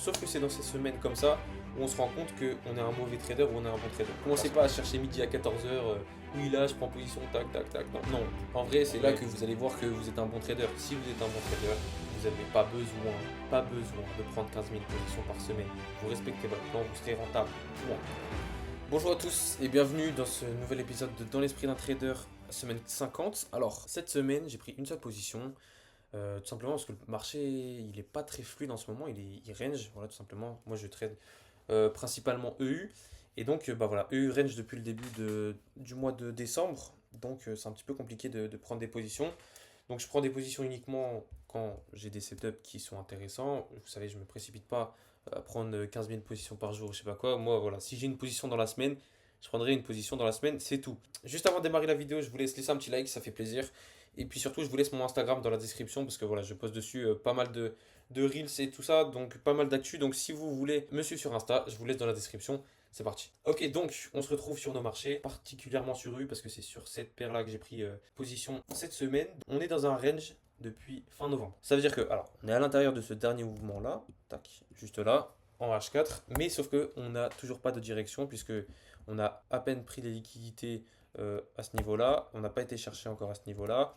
Sauf que c'est dans ces semaines comme ça où on se rend compte qu'on est un mauvais trader ou on est un bon trader. Commencez pas à chercher midi à 14h, oui là je prends position, tac, tac, tac. Non, non. En vrai, c'est là que vous allez voir que vous êtes un bon trader. Si vous êtes un bon trader, vous n'avez pas besoin de prendre 15 000 positions par semaine. Vous respectez votre plan, vous serez rentable. Point. Bonjour à tous et bienvenue dans ce nouvel épisode de Dans l'esprit d'un trader, semaine 50. Alors, cette semaine, j'ai pris une seule position. Tout simplement parce que le marché il est pas très fluide en ce moment, il range, voilà tout simplement. Moi je trade principalement EU et donc bah voilà, EU range depuis le début du mois de décembre, donc c'est un petit peu compliqué de prendre des positions. Donc je prends des positions uniquement quand j'ai des setups qui sont intéressants. Vous savez, je me précipite pas à prendre 15 000 positions par jour, je sais pas quoi. Moi voilà, si j'ai une position dans la semaine, je prendrai une position dans la semaine, c'est tout. Juste avant de démarrer la vidéo, je vous laisse laisser un petit like, ça fait plaisir. Et puis surtout, je vous laisse mon Instagram dans la description parce que voilà, je poste dessus pas mal de reels et tout ça, donc pas mal d'actu. Donc si vous voulez me suivre sur Insta, je vous laisse dans la description. C'est parti. Ok, donc on se retrouve sur nos marchés, particulièrement sur U parce que c'est sur cette paire-là que j'ai pris position cette semaine. On est dans un range depuis fin novembre. Ça veut dire que, alors, on est à l'intérieur de ce dernier mouvement-là, tac, juste là, en H4, mais sauf que on n'a toujours pas de direction puisque on a à peine pris les liquidités à ce niveau-là, on n'a pas été chercher encore à ce niveau-là.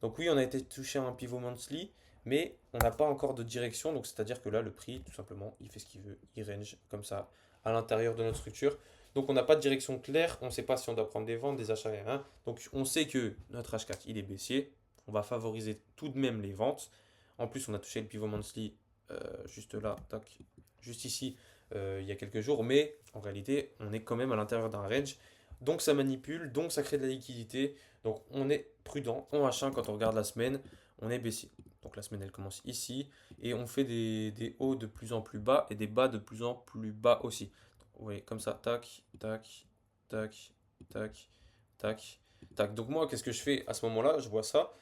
Donc oui, on a été touché à un pivot monthly, mais on n'a pas encore de direction, donc c'est-à-dire que là, le prix, tout simplement, il fait ce qu'il veut, il range comme ça à l'intérieur de notre structure. Donc on n'a pas de direction claire, on ne sait pas si on doit prendre des ventes, des achats, rien. Donc on sait que notre H4, il est baissier, on va favoriser tout de même les ventes. En plus, on a touché le pivot monthly juste là, tac, juste ici, il y a quelques jours, mais en réalité, on est quand même à l'intérieur d'un range. Donc ça manipule, donc ça crée de la liquidité. Donc on est prudent. En H1, quand on regarde la semaine, on est baissier. Donc la semaine, elle commence ici. Et on fait des hauts de plus en plus bas et des bas de plus en plus bas aussi. Vous voyez, comme ça, tac, tac, tac, tac, tac, tac. Donc moi, qu'est-ce que je fais à ce moment-là? Je vois ça.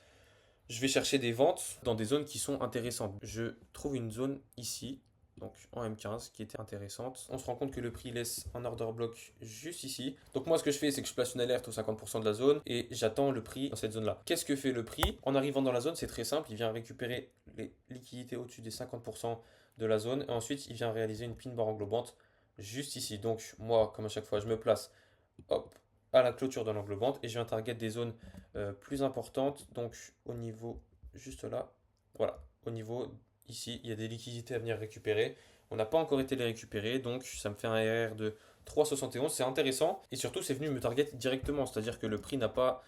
Je vais chercher des ventes dans des zones qui sont intéressantes. Je trouve une zone ici, donc en M15, qui était intéressante. On se rend compte que le prix laisse un order block juste ici. Donc moi, ce que je fais, c'est que je place une alerte aux 50% de la zone et j'attends le prix dans cette zone-là. Qu'est-ce que fait le prix? En arrivant dans la zone, c'est très simple. Il vient récupérer les liquidités au-dessus des 50% de la zone et ensuite, il vient réaliser une pin bar englobante juste ici. Donc moi, comme à chaque fois, je me place, hop, à la clôture de l'englobante et je viens target des zones plus importantes. Donc au niveau juste là, voilà, au niveau ici, il y a des liquidités à venir récupérer. On n'a pas encore été les récupérer, donc ça me fait un RR de 3,71. C'est intéressant et surtout c'est venu me target directement, c'est-à-dire que le prix n'a pas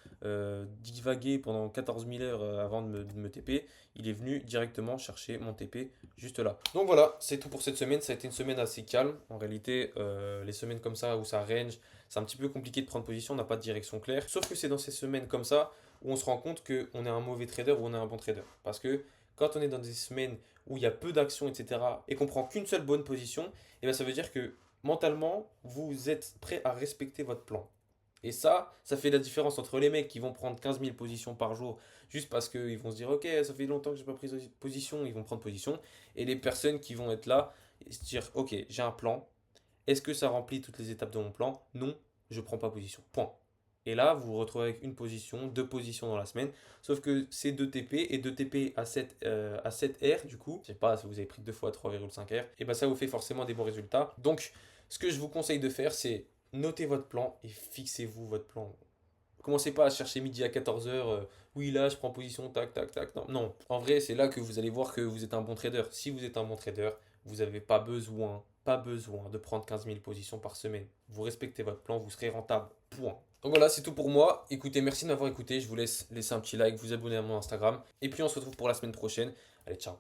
divagué pendant 14 000 heures avant de me TP. Il est venu directement chercher mon TP juste là. Donc voilà, c'est tout pour cette semaine. Ça a été une semaine assez calme. En réalité, les semaines comme ça où ça range, c'est un petit peu compliqué de prendre position, on n'a pas de direction claire. Sauf que c'est dans ces semaines comme ça où on se rend compte qu'on est un mauvais trader ou on est un bon trader. Parce que quand on est dans des semaines où il y a peu d'actions, etc., et qu'on prend qu'une seule bonne position, et bien ça veut dire que mentalement, vous êtes prêt à respecter votre plan. Et ça fait la différence entre les mecs qui vont prendre 15 000 positions par jour juste parce qu'ils vont se dire ok, ça fait longtemps que j'ai pas pris position, ils vont prendre position, et les personnes qui vont être là et se dire ok, j'ai un plan, est-ce que ça remplit toutes les étapes de mon plan? Non, je prends pas position. Point. Et là, vous vous retrouvez avec une position, deux positions dans la semaine. Sauf que c'est 2 TP et 2 TP à 7 R, du coup, je sais pas si vous avez pris 2 fois 3,5 R, et ben ça vous fait forcément des bons résultats. Donc, ce que je vous conseille de faire, c'est noter votre plan et fixez-vous votre plan. Commencez pas à chercher midi à 14h, oui là je prends position, tac, tac, tac. Non, non. En vrai, c'est là que vous allez voir que vous êtes un bon trader. Si vous êtes un bon trader, vous n'avez pas besoin de prendre 15 000 positions par semaine. Vous respectez votre plan, vous serez rentable. Point. Donc voilà, c'est tout pour moi. Écoutez, merci de m'avoir écouté. Je vous laisse laisser un petit like, vous abonner à mon Instagram. Et puis on se retrouve pour la semaine prochaine. Allez, ciao.